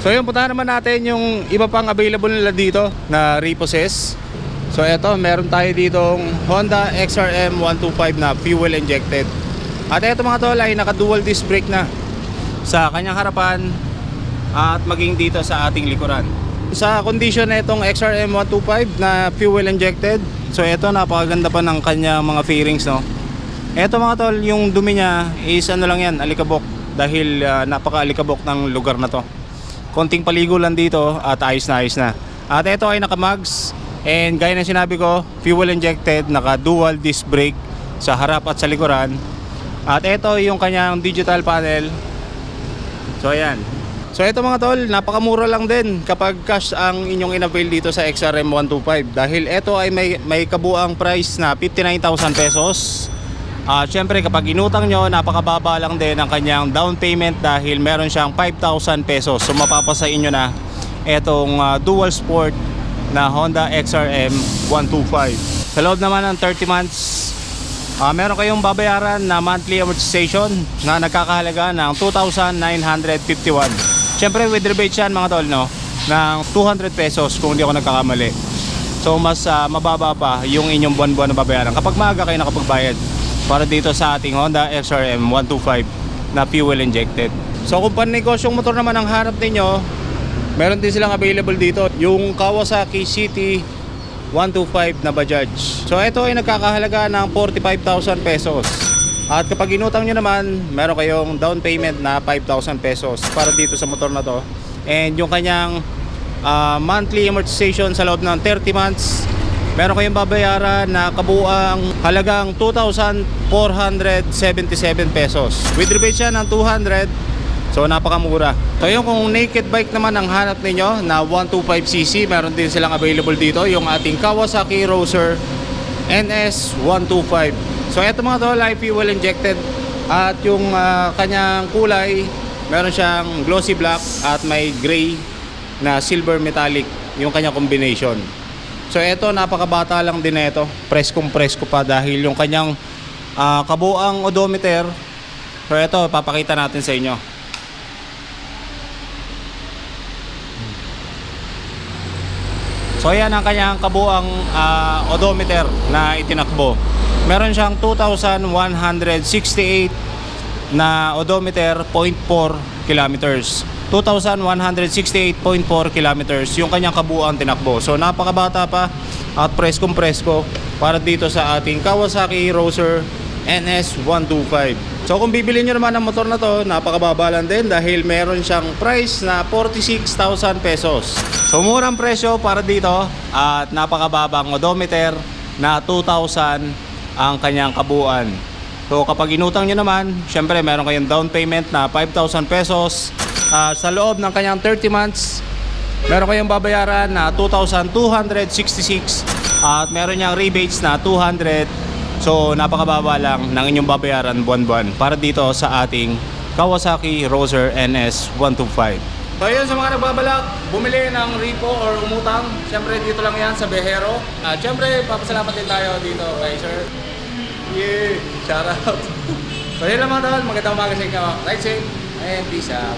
So yun, puntahan naman natin yung iba pang available nila dito na repossess. So eto, meron tayo ditong Honda XRM 125 na fuel injected. At eto mga tol ay naka dual disc brake na sa kanyang harapan at maging dito sa ating likuran. Sa condition na itong XRM 125 na fuel injected, so eto, napakaganda pa ng kanyang mga fairings, no. Eto mga tol, yung dumi niya is ano lang yan, alikabok, dahil napaka-alikabok ng lugar na to. Konting paligo lang dito at ayos na ayos na. At ito ay naka-mags, and gaya ng sinabi ko, fuel injected, naka dual disc brake sa harap at sa likuran. At ito yung kanyang digital panel. So ayan. So ito mga tol, napakamura lang din kapag cash ang inyong in-avail dito sa XRM 125, dahil ito ay may kabuang price na 59,000 pesos. Syempre kapag inutang nyo, napakababa lang din ang kanyang down payment dahil meron siyang 5,000 pesos. So mapapasa inyo na itong dual sport na Honda XRM 125. Sa loob naman ng 30 months, meron kayong babayaran na monthly amortization na nagkakahalaga ng 2,951. Syempre with rebate yan mga tol, no, ng 200 pesos kung hindi ako nagkakamali. So mas mababa pa yung inyong buwan-buwan na babayaran kapag maaga kayo nakapagbayad para dito sa ating Honda XRM 125 na fuel injected. So kung pan-negosyong motor naman ang hanap ninyo, meron din silang available dito yung Kawasaki City 125 na Bajaj. So ito ay nagkakahalaga ng 45,000 pesos. At kapag inutang nyo naman, meron kayong down payment na 5,000 pesos para dito sa motor na to. And yung kanyang monthly amortization sa loob ng 30 months, meron kayong babayaran na kabuang halagang 2,477 pesos. With rebate siya ng 200, so napakamura. So yung kung naked bike naman ang hanap ninyo na 125cc, meron din silang available dito, yung ating Kawasaki Roser NS 125. So eto mga tol ay fuel injected at yung kanyang kulay, meron siyang glossy black at may gray na silver metallic yung kanyang combination. So eto, napakabata lang din ito, preskong presko pa dahil yung kanyang kabuang odometer. So eto, papakita natin sa inyo. So yan ang kanyang kabuang odometer na itinakbo. Meron siyang 2,168 na odometer, 0.4 kilometers. 2,168.4 kilometers yung kanyang kabuuan tinakbo. So napakabata pa at preskong presko para dito sa ating Kawasaki Roser NS 125. So kung bibili nyo naman ang motor na to, napakababa lang din dahil meron siyang price na 46,000 pesos. So murang presyo para dito at napakababang odometer na 2,000 ang kanyang kabuuan. So kapag inutang nyo naman, syempre meron kayong down payment na 5,000 pesos. Sa loob ng kanyang 30 months, meron kayong babayaran na 2,266 at meron niyang rebates na 200. So napakababa lang ng inyong babayaran buwan-buwan para dito sa ating Kawasaki Roser NS 125. So yun, sa mga nagbabalak bumili ng repo or umutang, syempre dito lang yan sa Behero. Syempre papasalamat din tayo dito kay Sir. Yeah, shout out. So yun lang mga tol, magandang umaga sa inyo. Ride safe and peace out.